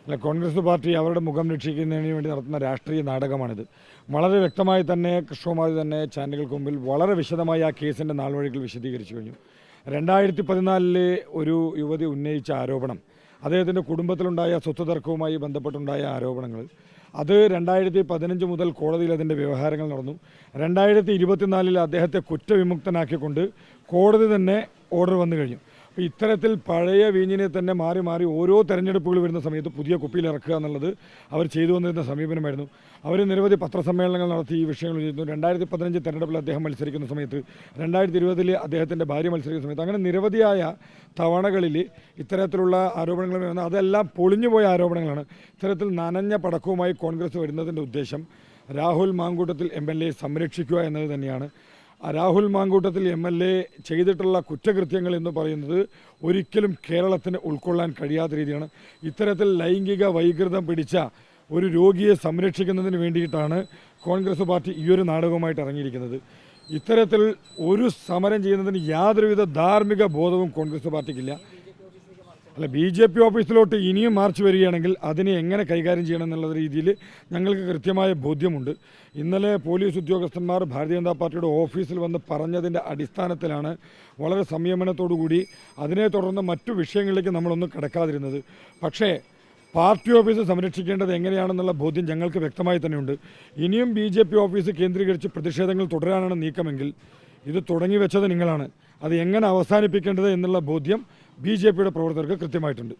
അല്ല, കോൺഗ്രസ് പാർട്ടി അവരുടെ മുഖം രക്ഷിക്കുന്നതിന് വേണ്ടി നടത്തുന്ന രാഷ്ട്രീയ നാടകമാണിത്. വളരെ വ്യക്തമായി തന്നെ കൃഷ്ണകുമാരി തന്നെ ചാനലുകൾക്ക് മുമ്പിൽ വളരെ വിശദമായി ആ കേസിൻ്റെ നാൾവഴികൾ വിശദീകരിച്ചു കഴിഞ്ഞു. 2014 ഒരു യുവതി ഉന്നയിച്ച ആരോപണം, അദ്ദേഹത്തിൻ്റെ കുടുംബത്തിലുണ്ടായ സ്വത്ത് തർക്കവുമായി ബന്ധപ്പെട്ടുണ്ടായ ആരോപണങ്ങൾ, അത് 2015 മുതൽ കോടതിയിൽ അതിൻ്റെ വ്യവഹാരങ്ങൾ നടന്നു. 2024 അദ്ദേഹത്തെ കുറ്റവിമുക്തനാക്കിക്കൊണ്ട് കോടതി തന്നെ ഓർഡർ വന്നു കഴിഞ്ഞു. അപ്പോൾ ഇത്തരത്തിൽ പഴയ വീഞ്ഞിനെ തന്നെ മാറി മാറി ഓരോ തെരഞ്ഞെടുപ്പുകൾ വരുന്ന സമയത്ത് പുതിയ കുപ്പിയിൽ ഇറക്കുക എന്നുള്ളത് അവർ ചെയ്തു വന്നിരുന്ന സമീപനമായിരുന്നു. അവർ നിരവധി പത്രസമ്മേളനങ്ങൾ നടത്തി ഈ വിഷയങ്ങൾ ചെയ്തു. 2015 തെരഞ്ഞെടുപ്പിൽ അദ്ദേഹം മത്സരിക്കുന്ന സമയത്ത്, 2020 അദ്ദേഹത്തിൻ്റെ ഭാര്യ മത്സരിക്കുന്ന സമയത്ത്, അങ്ങനെ നിരവധിയായ തവണകളിൽ ഇത്തരത്തിലുള്ള ആരോപണങ്ങൾ വരുന്നത് അതെല്ലാം പൊളിഞ്ഞുപോയ ആരോപണങ്ങളാണ്. ഇത്തരത്തിൽ നനഞ്ഞ പടക്കവുമായി കോൺഗ്രസ് വരുന്നതിൻ്റെ ഉദ്ദേശം രാഹുൽ മാങ്കൂട്ടത്തിൽ MLA സംരക്ഷിക്കുക എന്നത് തന്നെയാണ്. രാഹുൽ മാങ്കൂട്ടത്തിൽ MLA ചെയ്തിട്ടുള്ള കുറ്റകൃത്യങ്ങൾ എന്ന് പറയുന്നത് ഒരിക്കലും കേരളത്തിന് ഉൾക്കൊള്ളാൻ കഴിയാത്ത രീതിയാണ്. ഇത്തരത്തിൽ ലൈംഗിക വൈകൃതം പിടിച്ച ഒരു രോഗിയെ സംരക്ഷിക്കുന്നതിന് വേണ്ടിയിട്ടാണ് കോൺഗ്രസ് പാർട്ടി ഈ ഒരു നാടകവുമായിട്ട് ഇറങ്ങിയിരിക്കുന്നത്. ഇത്തരത്തിൽ ഒരു സമരം ചെയ്യുന്നതിന് യാതൊരുവിധ ധാർമ്മിക ബോധവും കോൺഗ്രസ് പാർട്ടിക്കില്ല. അല്ല, BJP ഓഫീസിലോട്ട് ഇനിയും മാർച്ച് വരികയാണെങ്കിൽ അതിനെ എങ്ങനെ കൈകാര്യം ചെയ്യണം എന്നുള്ള രീതിയിൽ ഞങ്ങൾക്ക് കൃത്യമായ ബോധ്യമുണ്ട്. ഇന്നലെ പോലീസ് ഉദ്യോഗസ്ഥന്മാർ ഭാരതീയ ജനതാ പാർട്ടിയുടെ ഓഫീസിൽ വന്ന് പറഞ്ഞതിൻ്റെ അടിസ്ഥാനത്തിലാണ് വളരെ സംയമനത്തോടുകൂടി അതിനെ തുടർന്ന് മറ്റു വിഷയങ്ങളിലേക്ക് നമ്മളൊന്നും കടക്കാതിരുന്നത്. പക്ഷേ പാർട്ടി ഓഫീസ് സംരക്ഷിക്കേണ്ടത് എങ്ങനെയാണെന്നുള്ള ബോധ്യം ഞങ്ങൾക്ക് വ്യക്തമായി തന്നെയുണ്ട്. ഇനിയും BJP ഓഫീസ് കേന്ദ്രീകരിച്ച് പ്രതിഷേധങ്ങൾ തുടരാനാണ് നീക്കമെങ്കിൽ ഇത് തുടങ്ങി വെച്ചത് നിങ്ങളാണ്. അത് എങ്ങനെ അവസാനിപ്പിക്കേണ്ടത് എന്നുള്ള ബോധ്യം BJPയുടെ പ്രവർത്തകർക്ക് കൃത്യമായിട്ടുണ്ട്.